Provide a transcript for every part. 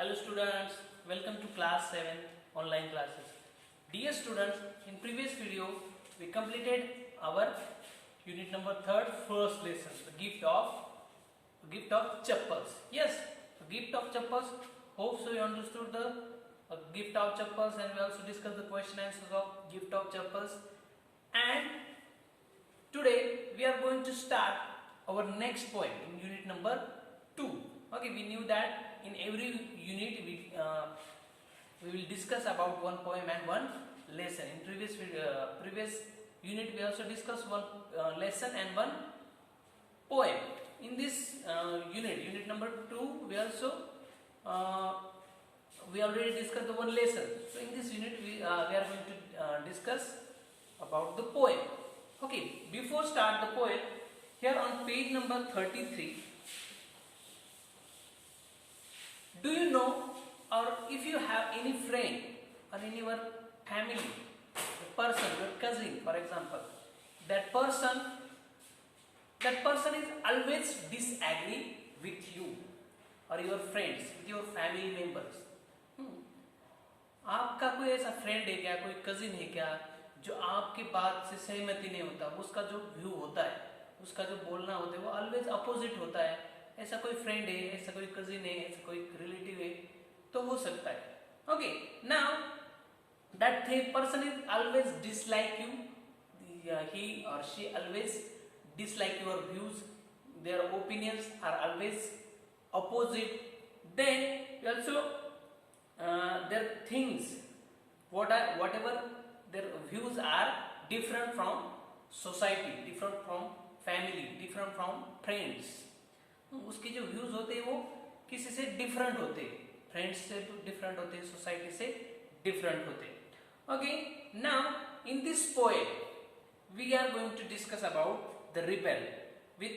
Hello students, welcome to class 7 online classes. Dear students, in previous video we completed our unit number 3rd first lesson, the gift of chappals. Yes, the gift of chappals. Hope so you understood the gift of chappals, and we also discussed the question answers of gift of chappals. And today we are going to start our next poem in unit number 2. Okay, we knew that in every unit we will discuss about one poem and one lesson. In previous unit we also discussed one lesson and one poem. In this unit number 2, we already discussed the one lesson. So in this unit we are going to discuss about the poem. Okay, before start the poem, here on page number 33, do you know, or if you have any friend or in your family, a person, your cousin for example, that person is always disagree with you or your friends, with your family members. आपका कोई ऐसा friend है क्या, कोई cousin है क्या जो आपकी बात से सहमति नहीं होता, उसका जो व्यू होता है, उसका जो बोलना होता है वो ऑलवेज अपोजिट होता है? ऐसा कोई फ्रेंड है, ऐसा कोई कजिन है, ऐसा कोई रिलेटिव है तो हो सकता है. Okay, now that person is always dislike you, he or she always dislike your views, their opinions are always opposite. Then also their things, whatever their views are different from society, different from family, different from friends. उसके जो views होते हैं वो किसी से different होते हैं, friends से डिफरेंट होते हैं, सोसाइटी से डिफरेंट होते हैं. Okay, now in this poem we are going to discuss about the rebel with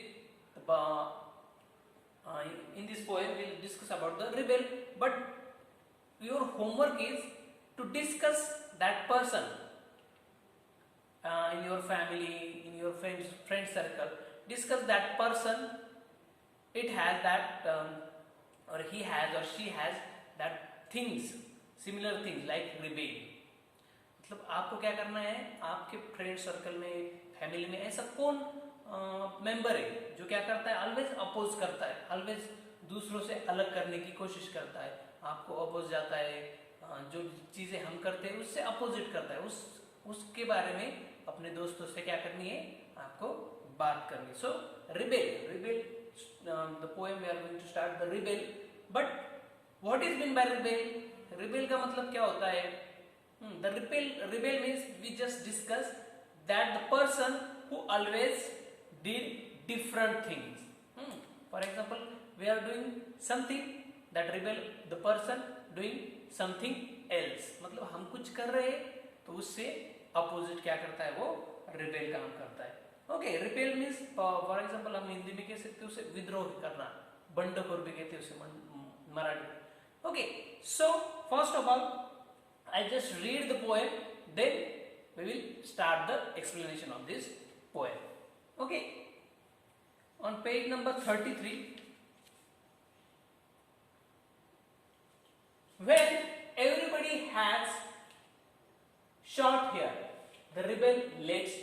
in this poem we will discuss about the rebel, but your homework is to discuss that person in your family, in your friend circle. Discuss that person. It has that or he has or she has that things, similar things like rebel. मतलब आपको क्या करना है, आपके friend circle में, family में ऐसा कौन मेंबर है जो क्या करता है, ऑलवेज अपोज करता है, ऑलवेज दूसरों से अलग करने की कोशिश करता है, आपको अपोज जाता है, जो चीजें हम करते हैं उससे अपोजिट करता है, उसके बारे में अपने दोस्तों से क्या करनी है, आपको बात करनी. सो rebel, the poem we are going to start the rebel. But what is meant by rebel? Rebel का मतलब क्या होता है? The rebel means we just discuss that the person who always did different things. For example, we are doing something, that rebel, the person doing something else. मतलब हम कुछ कर रहे हैं तो उससे अपोजिट क्या करता है, वो rebel काम करता है. Okay, repel means for example हम हिंदी में कह सकते हैं उसे विद्रोह करना, बंडखोर भी कहते हैं उसे Marathi. Okay, so first of all I just read the poem, then we will start the explanation of this poem. Okay, on page number 33, when everybody has short hair, the rebel lets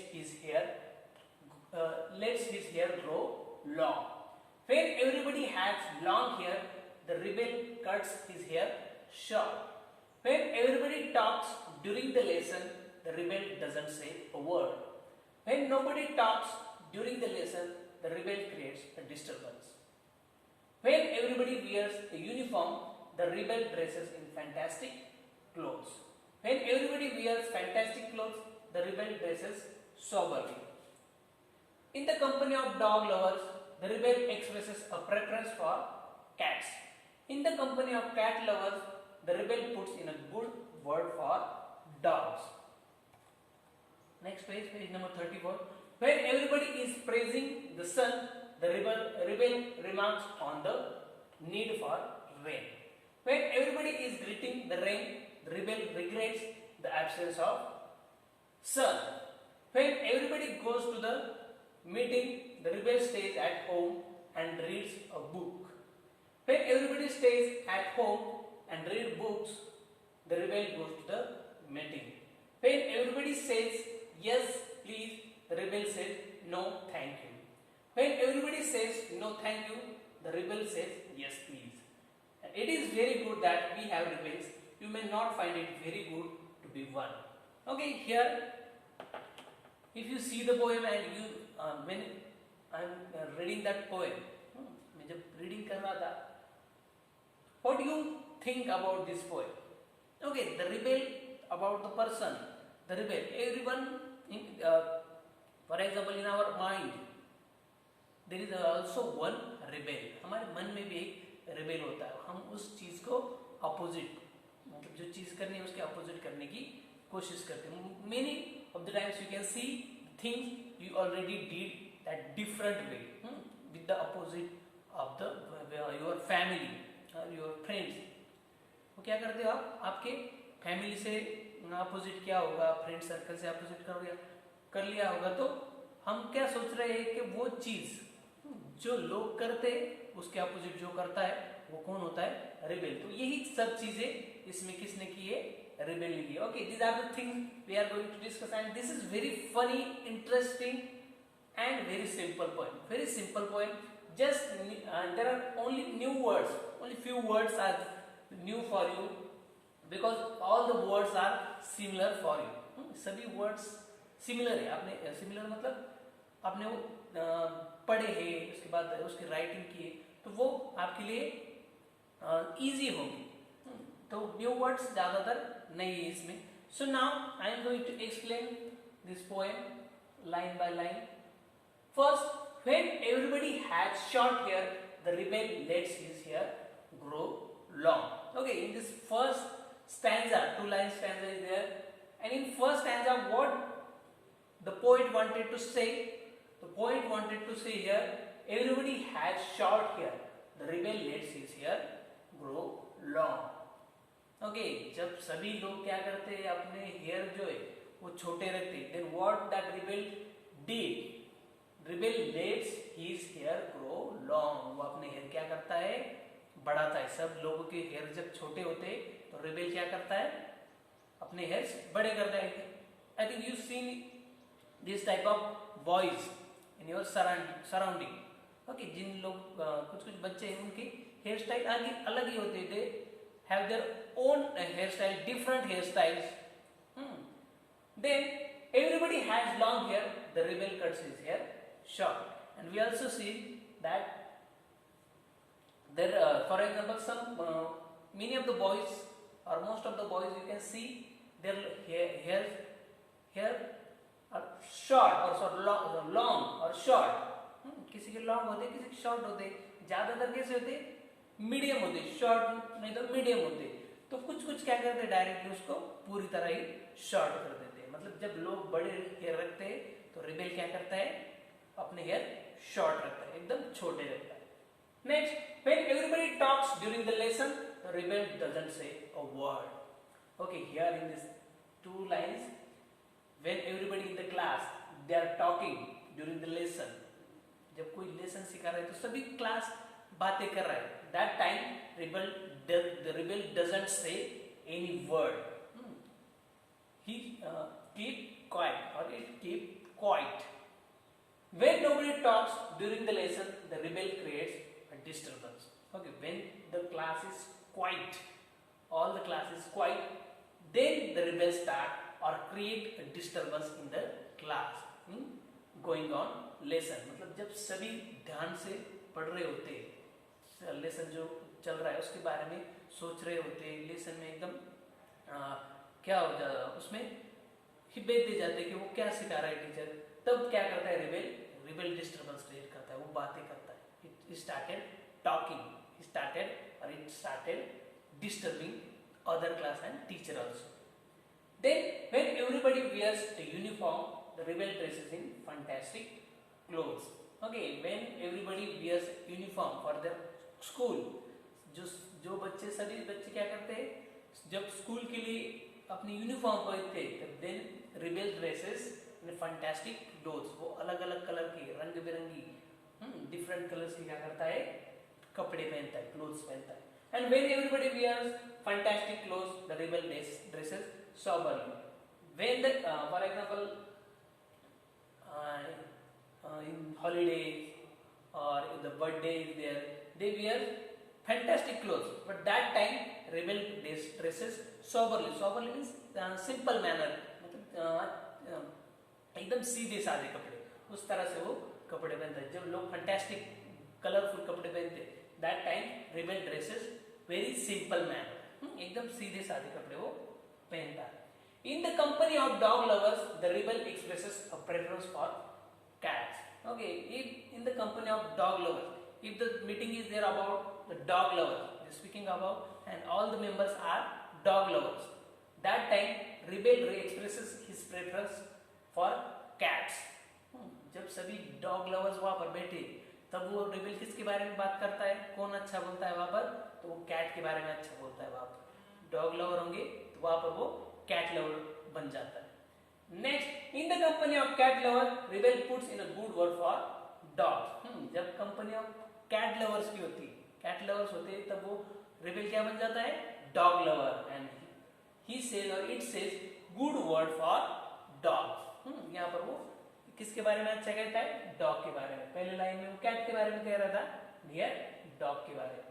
his hair grow long. When everybody has long hair, the rebel cuts his hair short. When everybody talks during the lesson, the rebel doesn't say a word. When nobody talks during the lesson, the rebel creates a disturbance. When everybody wears a uniform, the rebel dresses in fantastic clothes. When everybody wears fantastic clothes, the rebel dresses soberly. In the company of dog lovers, the rebel expresses a preference for cats. In the company of cat lovers, the rebel puts in a good word for dogs. Next page, page number 34. When everybody is praising the sun, the rebel remarks on the need for rain. When everybody is greeting the rain, the rebel regrets the absence of sun. When everybody goes to the meeting, the rebel stays at home and reads a book. When everybody stays at home, and read books, the rebel goes to the meeting. When everybody says yes please, the rebel says no thank you. When everybody says no thank you, the rebel says yes please. And it is very good that we have rebels. You may not find it very good to be one. Okay, here if you see the poem and you when I am reading that poem, मैं जब reading कर रहा था, what do you think about this poem? Okay, the rebel, about the person, the rebel, everyone for example in our mind there is also one rebel. हमारे मन में भी एक rebel होता है. हम उस चीज को opposite, मतलब जो चीज करनी है उसके opposite करने की कोशिश करते हैं. Many of the times you can see things you already did that different way, with the opposite of the your family or your friends. वो क्या करते हो आप? आपके फैमिली से अपोजिट क्या होगा, फ्रेंड सर्कल से अपोजिट कर लिया होगा, तो हम क्या सोच रहे हैं कि वो चीज जो लोग करते उसके अपोजिट जो करता है वो कौन होता है? रिबेल. तो यही सब चीजें इसमें किसने की है? रिबेल ने की. Okay, these are the things we are going to discuss, and this is very funny, interesting and very simple poem. Very simple poem. Just there are only new words, only few words are new for you because all the words are similar for you. सभी words similar है. आपने similar मतलब आपने वो पढ़े हैं, उसके बाद उसकी राइटिंग की है, तो वो आपके लिए इजी होगी. तो न्यू वर्ड्स ज्यादातर नहीं है इसमें. So now I am going to explain this poem line by line. First, when everybody had short hair, the rebel lets his hair grow long. Okay, in this first stanza, two line stanza is there, and in first stanza what the poet wanted to say? The poet wanted to say here, everybody had short hair, the rebel lets his hair grow long. Okay, जब सभी लोग क्या करते हैं, अपने hair जो है वो छोटे रखते हैं, then what that rebel did? Rebel lets his hair grow long. वो अपने हेयर क्या करता है? बढ़ाता है. सब लोगों के हेयर जब छोटे होते हैं तो रिबेल क्या करता है? अपने हेयर्स बड़े करता है. I think you seen this type of boys in your surrounding. Okay, जिन लोग कुछ बच्चे हैं उनकी हेयर स्टाइल अलग ही होते हैं. They have their own hairstyle, different hairstyles. Then everybody has long hair. The rebel cuts his hair short. And we also see that there, for example, some many of the boys or most of the boys you can see their hair are short or sort long or short. किसी के long होते, किसी के short होते. ज्यादातर कैसे होते? Medium होते. शॉर्ट नहीं तो मीडियम होते. तो कुछ क्या करते, डायरेक्टली उसको पूरी तरह ही शॉर्ट कर देते. मतलब जब लोग बड़े हेयर रखते हैं तो रिबेल क्या करता है? अपने हेयर शॉर्ट रखता है, एकदम छोटे रखता है. Next, when everybody talks during the lesson, the rebel doesn't say a word. Okay, here in these two lines, when everybody in the class they are talking during the lesson, जब कोई lesson सिखा रहा है तो सभी class बातें कर रहा है, that time the rebel doesn't say any word. He keep quiet or it keep quiet. When nobody talks during the lesson, the rebel creates a disturbance. Okay, when the class is quiet, all the class is quiet, then the rebel start or create a disturbance in the class. Going on lesson, मतलब जब सभी ध्यान से पढ़ रहे होते हैं, lesson जो चल रहा है उसके बारे में सोच रहे होते हैं, लेसन में एकदम क्या हो जाता, उसमें हिब्बेत दे जाते कि वो क्या सिखा रहा है टीचर. तब क्या करता है रिबेल डिस्टर्बेंस क्रिएट करता है, वो बातें करता है. It started talking, it started disturbing other class and teacher also. Then when everybody wears a uniform, the rebel dresses in fantastic clothes. Okay, when everybody wears uniform for their school, जो बच्चे सभी बच्चे क्या करते हैं, जब school के लिए अपनी यूनिफॉर्म पहनते हैं, then rebel dresses in fantastic clothes. वो अलग अलग कलर की, रंग बिरंगी, डिफरेंट कलर्स की क्या करता है, कपड़े पहनता है, क्लोथ्स पहनता है. And when everybody wears fantastic clothes the rebel dresses soberly. When the for example in holidays or if the birthday is there, they wear fantastic clothes, but that time rebel dresses soberly. Soberly means simple manner, मतलब एकदम सीधे साधे कपड़े, उस तरह से वो कपड़े पहनते हैं. जब लोग फैंटास्टिक कलरफुल कपड़े पहनते, that time rebel dresses very simple manner, एकदम सीधे साधे कपड़े वो पहनता है. In the company of dog lovers the rebel expresses a preference for cats. Okay, if in the company of dog lovers, if the meeting is there about the dog lovers, they're speaking about, and all the members are dog lovers, that time rebel expresses his preference for cats. जब सभी dog lovers वहां पर बैठे, तब वो rebel किसके बारे में बात करता है, कौन अच्छा बोलता है वहां पर, तो वो कैट के बारे में अच्छा बोलता है. वहां पर डॉग लवर होंगे तो वहां पर वो कैट लवर बन जाता है. Next, in the company of cat lover, rebel puts in a good word for dogs. जब कंपनी ऑफ कैट लवर्स की होती, कैट लवर्स होते हैं, तब वो rebel क्या बन जाता है, dog lover, and he says or it says good word for dogs. यहाँ पर वो किसके बारे में अच्छा कहता है, डॉग के बारे में. पहले लाइन में वो कैट के बारे में कह रहा था, नियर डॉग के बारे में.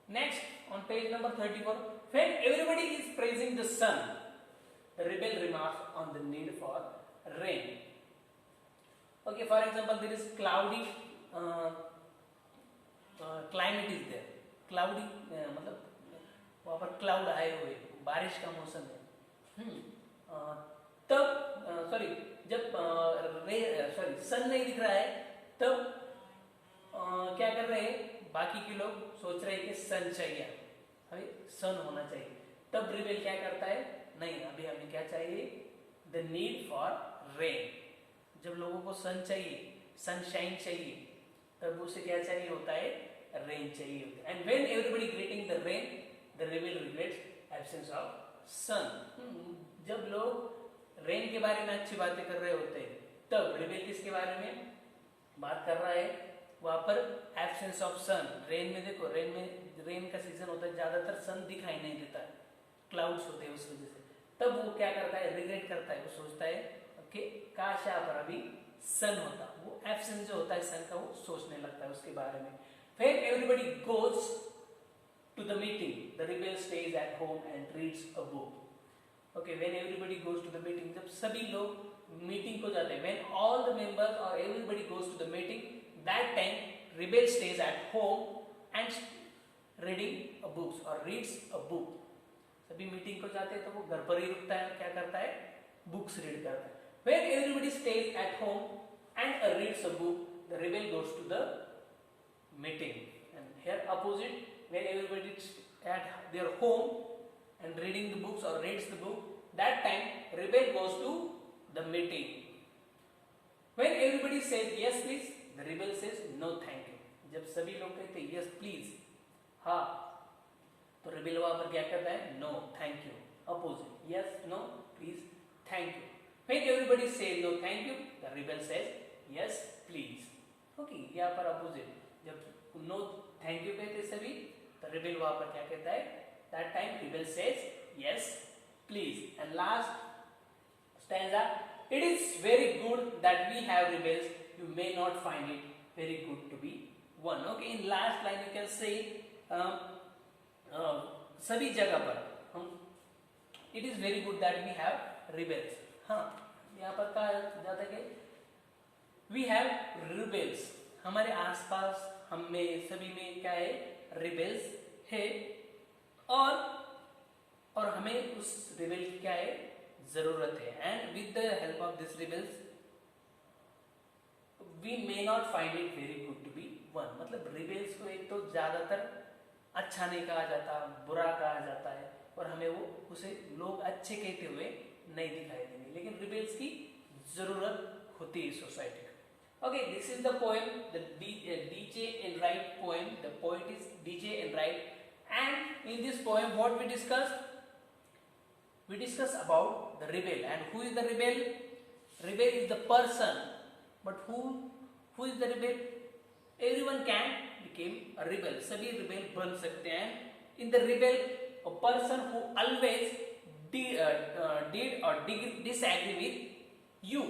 Next, on page number 34, when everybody is praising the sun, the rebel remarks on the need for rain. Okay, for example, there is cloudy climate is there. Cloudy मतलब वहाँ पर क्लाउड आए हुए, बारिश का मौसम है. तब जब सन नहीं दिख रहा है, तब क्या कर रहे हैं, बाकी के लोग सोच रहे हैं कि सन चाहिए, हमें सन होना चाहिए. तब रिबेल क्या करता है, नहीं, अभी हमें क्या चाहिए, द नीड फॉर रेन. जब लोगों को सन चाहिए, सनशाइन चाहिए, तब उसे क्या चाहिए होता है, रेन चाहिए होता है. And when everybody greeting the rain, the rebel regrets absence of sun. जब लोग रेन के बारे में अच्छी बातें कर रहे होते हैं, तब रिबेल किसके बारे में बात कर रहा है, वहां पर एब्सेंस ऑफ सन. रेन में देखो, रेन का सीजन होता है, ज्यादातर सन दिखाई नहीं देता है, क्लाउड्स होते हैं, उस वजह से. तब वो क्या करता है, रिग्रेट करता है, वो सोचता है कि काश यहाँ पर अभी सन होता. वो एब्सेंस जो होता है सन का, वो सोचने लगता है उसके बारे में. When everybody goes to the meeting, the rebel stays at home and reads a book. Okay, when everybody goes to the meeting, जब सभी लोग मीटिंग को जाते हैं, when all the members or everybody goes to the meeting, that time rebel stays at home and reading a books or reads a book. सभी meeting को जाते हैं तो वो घर पर ही रुकता है, क्या करता है, बुक्स रीड करता है. When everybody stays at home and reads a book, the rebel goes to the meeting. And here opposite, when everybody is at their home and reading the books or reads the book, that time rebel goes to the meeting. When everybody says yes please, the rebel says no thank you. जब सभी लोग कहते हैं yes please, हाँ, तो rebel वहां पर क्या करता है, no thank you. Opposite, yes no please thank you. When everybody says no thank you, the rebel says yes please. Okay, यहाँ पर अपोजिट, जब नो थैंक यू कहते सभी, तो रिबेल वहां पर क्या कहता है, that time rebel says yes please. And last stanza, it is very good that we have rebels, you may not find it very good to be one. Okay, in last line you can say सभी जगह पर हम, it is very good that we have rebels. हाँ, यहाँ पर कहा जाता है कि वी हैव रिबेल्स, हमारे आसपास हम में सभी में क्या है, रिबेल्स है, और हमें उस रिबेल की क्या है, जरूरत है. And with the help of this rebels we may not find it very good to be one. मतलब रिबेल्स को एक तो ज्यादातर अच्छा नहीं कहा जाता, बुरा कहा जाता है, और हमें वो उसे लोग अच्छे कहते हुए नहीं दिखाई देंगे, लेकिन रिबेल्स की जरूरत होती है सोसाइटी को. Okay, this is the poem, the DJ Enright poem. The poet is DJ Enright, and in this poem what we discussed about the rebel. And who is the rebel? Rebel is the person, but who is the rebel? Everyone can become a rebel. सभी rebel बन सकते हैं. In the rebel a person who always did or disagree with you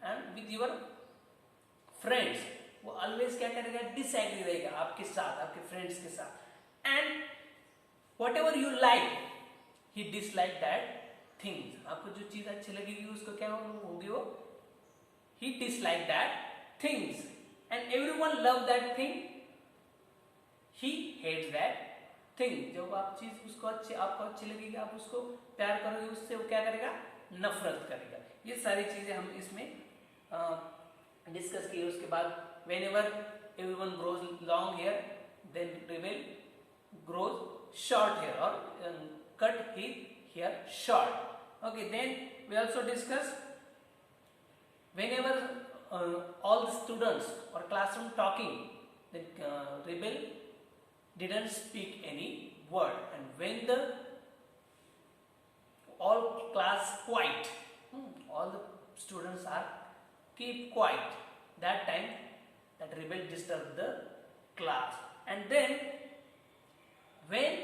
and with your friends, वो always क्या करेगा, disagree रहेगा आपके साथ, आपके friends के साथ, and whatever you like he dislike that things. आपको जो चीज अच्छी लगेगी उसको क्या होगी, वो he dislike that things, and everyone love that thing, he hates that thing. जब आप चीज उसको आपको अच्छी लगेगी, आप उसको प्यार करोगे, उससे वो क्या करेगा, नफरत करेगा. ये सारी चीजें हम इसमें डिस्कस किए. उसके बाद whenever everyone grows long hair, then rebel grows short hair or cut his hair short. Okay, then we also discuss whenever all the students or classroom talking, then rebel didn't speak any word, and when the all class quiet, all the students are keep quiet, that time that rebel disturbed the class. And then when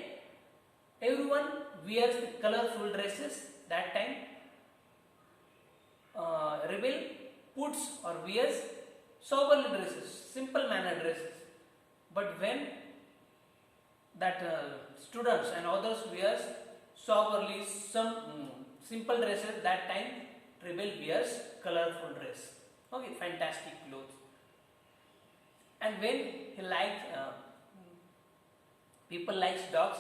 everyone wears the colorful dresses, that time rebel puts or wears sober dresses, simple manner dresses. But when that students and others wears soberly some simple dresses, that time rebel wears colorful dress. Okay, fantastic clothes. And when he likes people likes dogs,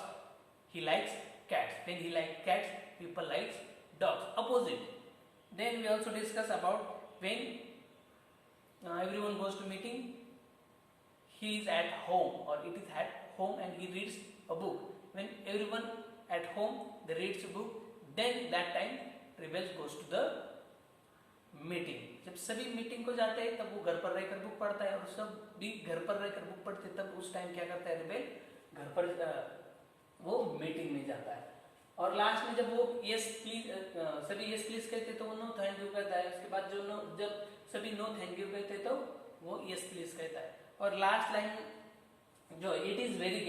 he likes cats. When he likes cats, people likes dogs. Opposite. Then we also discuss about when everyone goes to meeting, he is at home or it is at home and he reads a book. When everyone at home they reads a book, then that time rebel goes to the meeting. जब सभी meeting को जाते हैं तब वो घर पर रहकर बुक पढ़ता है, और सब भी घर पर रहकर बुक पढ़ते तब उस टाइम क्या करता है, रिबेल घर पर वो मीटिंग में जाता है. और लास्ट में जब वो यस प्लीज सभी यस प्लीज कहते तो वो नो थैंक यू कहता है. उसके बाद जब सभी नो थैंक यू कहते तो वो यस प्लीज कहता है. और लास्ट लाइन जो it is very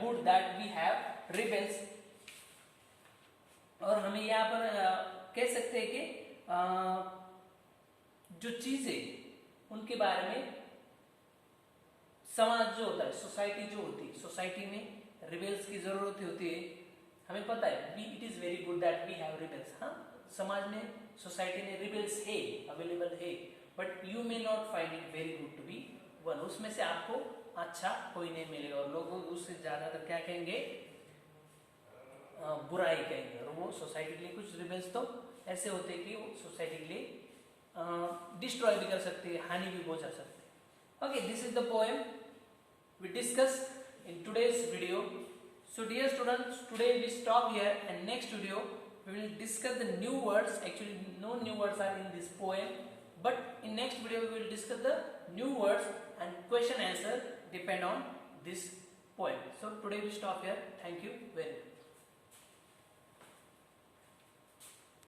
good that we have rebels, और हमें यहाँ पर कह सकते हैं कि जो चीजें उनके बारे में समाज जो होता है, सोसाइटी जो होती है, सोसाइटी में रिबेल्स की जरूरत होती है. हमें पता है it is very good that we have rebels. हाँ, समाज में सोसाइटी में रिबेल्स है, अवेलेबल है, but you may not find it very good to be one. उसमें से आपको अच्छा कोई नहीं मिलेगा, और लोग उससे ज्यादातर क्या कहेंगे, बुराई कहेंगे. और वो सोसाइटी के लिए कुछ रिबेल्स तो ऐसे होते हैं कि वो सोसाइटी के लिए डिस्ट्रॉय भी कर सकते हैं, हानि भी पहुंचा सकते हैं. Okay, this is the poem we discuss in today's video. So dear students, today we stop here, and next video we will discuss the new words. Actually no new words are in this poem, but in next video we will discuss the new words and question answer depend on this poem. So today we stop here. Thank you very much.